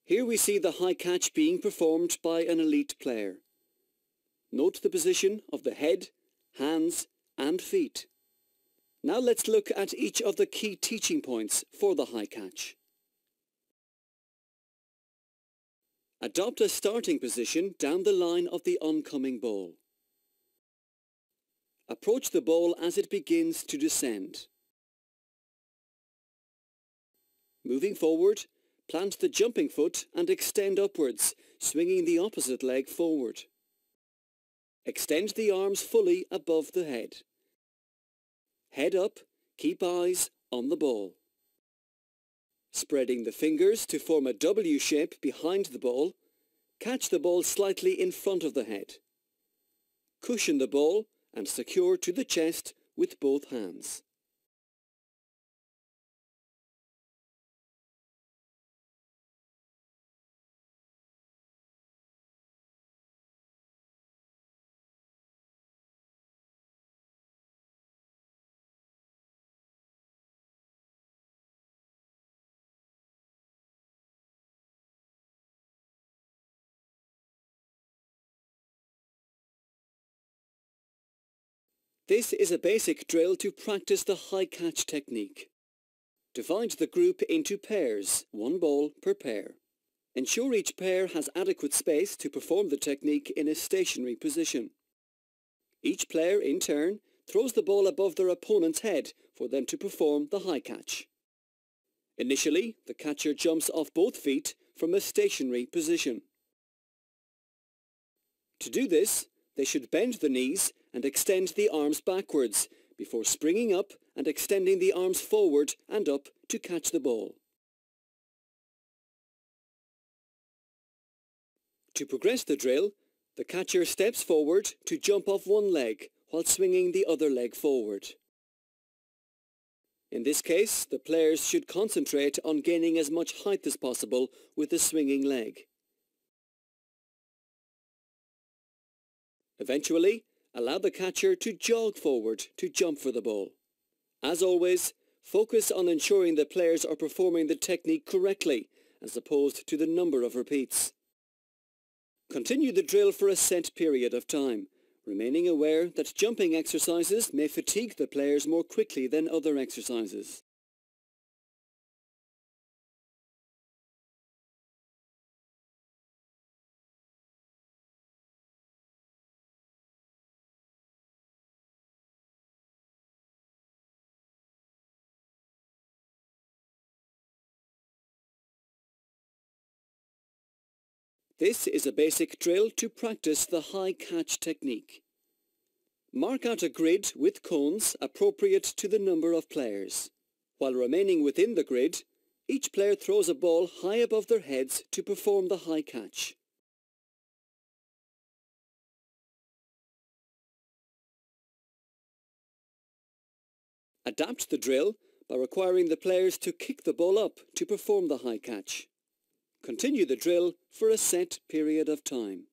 Here we see the high catch being performed by an elite player. Note the position of the head, hands and feet. Now let's look at each of the key teaching points for the high catch. Adopt a starting position down the line of the oncoming ball. Approach the ball as it begins to descend. Moving forward, plant the jumping foot and extend upwards, swinging the opposite leg forward. Extend the arms fully above the head. Head up, keep eyes on the ball. Spreading the fingers to form a W shape behind the ball, catch the ball slightly in front of the head. Cushion the ball and secure to the chest with both hands. This is a basic drill to practice the high catch technique. Divide the group into pairs, one ball per pair. Ensure each pair has adequate space to perform the technique in a stationary position. Each player, in turn, throws the ball above their opponent's head for them to perform the high catch. Initially, the catcher jumps off both feet from a stationary position. To do this, they should bend the knees and extend the arms backwards before springing up and extending the arms forward and up to catch the ball. To progress the drill, the catcher steps forward to jump off one leg while swinging the other leg forward. In this case, the players should concentrate on gaining as much height as possible with the swinging leg. Eventually, allow the catcher to jog forward to jump for the ball. As always, focus on ensuring the players are performing the technique correctly as opposed to the number of repeats. Continue the drill for a set period of time, remaining aware that jumping exercises may fatigue the players more quickly than other exercises. This is a basic drill to practice the high catch technique. Mark out a grid with cones appropriate to the number of players. While remaining within the grid, each player throws a ball high above their heads to perform the high catch. Adapt the drill by requiring the players to kick the ball up to perform the high catch. Continue the drill for a set period of time.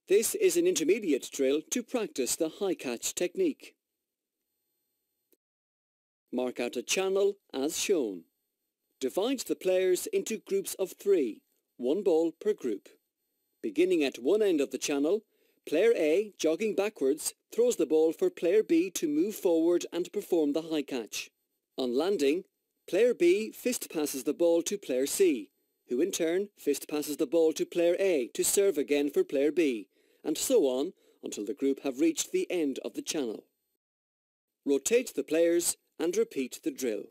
This is an intermediate drill to practice the high catch technique. Mark out a channel as shown. Divide the players into groups of 3, one ball per group. Beginning at one end of the channel, Player A, jogging backwards, throws the ball for Player B to move forward and perform the high catch. On landing, Player B fist passes the ball to Player C, who in turn fist passes the ball to Player A to serve again for Player B, and so on until the group have reached the end of the channel. Rotate the players and repeat the drill.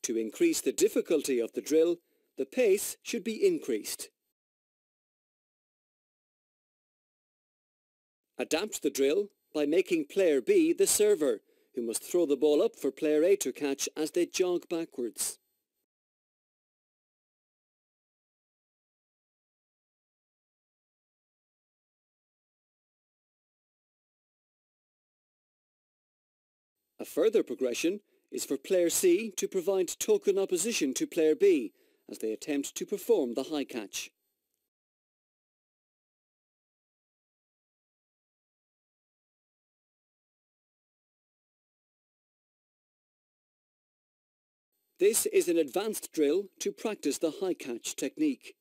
To increase the difficulty of the drill, the pace should be increased. Adapt the drill by making Player B the server, who must throw the ball up for Player A to catch as they jog backwards. A further progression is for Player C to provide token opposition to Player B as they attempt to perform the high catch. This is an advanced drill to practice the high catch technique.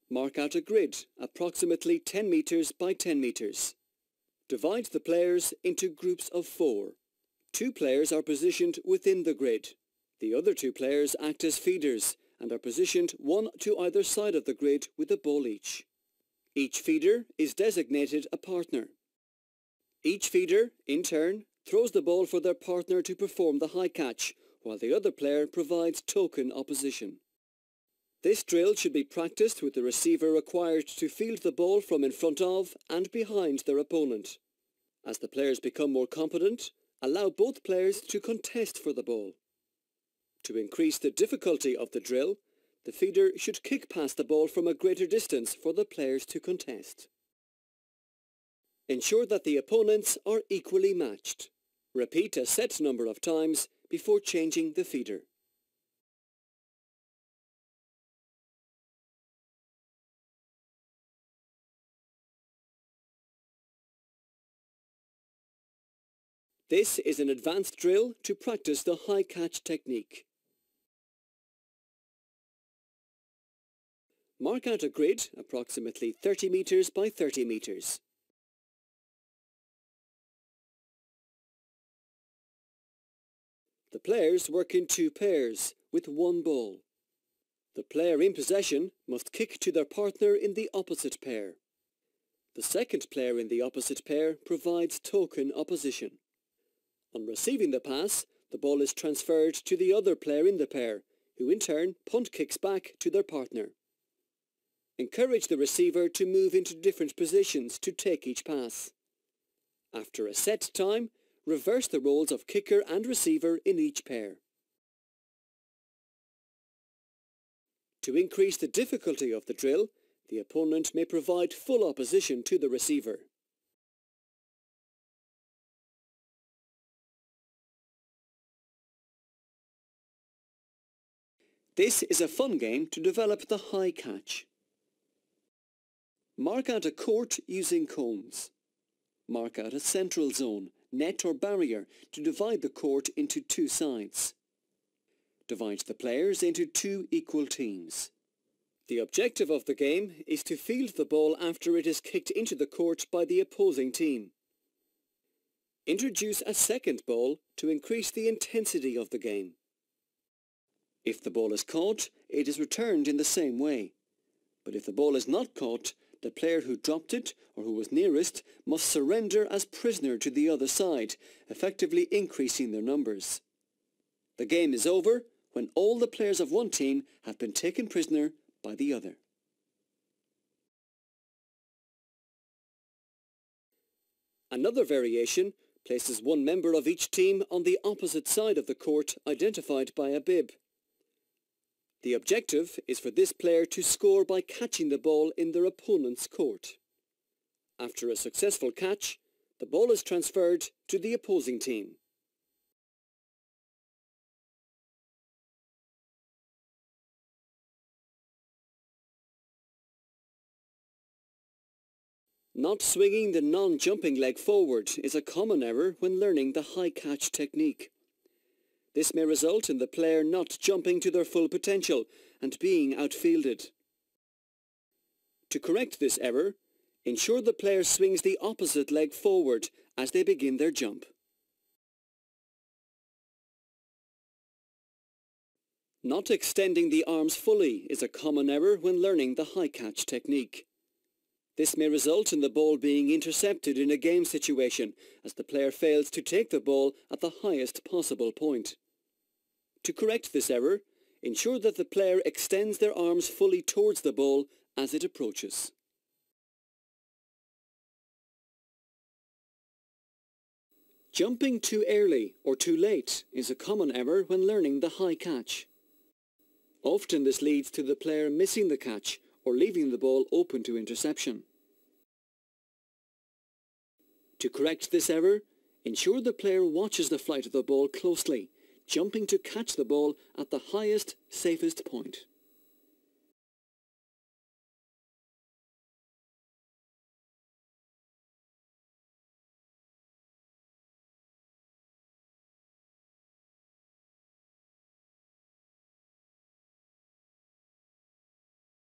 Mark out a grid approximately 10 metres by 10 metres. Divide the players into groups of 4. 2 players are positioned within the grid. The other 2 players act as feeders and are positioned one to either side of the grid with a ball each. Each feeder is designated a partner. Each feeder, in turn, throws the ball for their partner to perform the high catch, while the other player provides token opposition. This drill should be practiced with the receiver required to field the ball from in front of and behind their opponent. As the players become more competent, allow both players to contest for the ball. To increase the difficulty of the drill, the feeder should kick past the ball from a greater distance for the players to contest. Ensure that the opponents are equally matched. Repeat a set number of times before changing the feeder. This is an advanced drill to practice the high catch technique. Mark out a grid approximately 30 metres by 30 metres. The players work in 2 pairs with 1 ball. The player in possession must kick to their partner in the opposite pair. The second player in the opposite pair provides token opposition. On receiving the pass, the ball is transferred to the other player in the pair, who in turn punt kicks back to their partner. Encourage the receiver to move into different positions to take each pass. After a set time, reverse the roles of kicker and receiver in each pair. To increase the difficulty of the drill, the opponent may provide full opposition to the receiver. This is a fun game to develop the high catch. Mark out a court using cones. Mark out a central zone, net or barrier, to divide the court into 2 sides. Divide the players into 2 equal teams. The objective of the game is to field the ball after it is kicked into the court by the opposing team. Introduce a second ball to increase the intensity of the game. If the ball is caught, it is returned in the same way. But if the ball is not caught, the player who dropped it or who was nearest must surrender as prisoner to the other side, effectively increasing their numbers. The game is over when all the players of one team have been taken prisoner by the other. Another variation places one member of each team on the opposite side of the court identified by a bib. The objective is for this player to score by catching the ball in their opponent's court. After a successful catch, the ball is transferred to the opposing team. Not swinging the non-jumping leg forward is a common error when learning the high catch technique. This may result in the player not jumping to their full potential and being outfielded. To correct this error, ensure the player swings the opposite leg forward as they begin their jump. Not extending the arms fully is a common error when learning the high catch technique. This may result in the ball being intercepted in a game situation as the player fails to take the ball at the highest possible point. To correct this error, ensure that the player extends their arms fully towards the ball as it approaches. Jumping too early or too late is a common error when learning the high catch. Often this leads to the player missing the catch or leaving the ball open to interception. To correct this error, ensure the player watches the flight of the ball closely, jumping to catch the ball at the highest, safest point.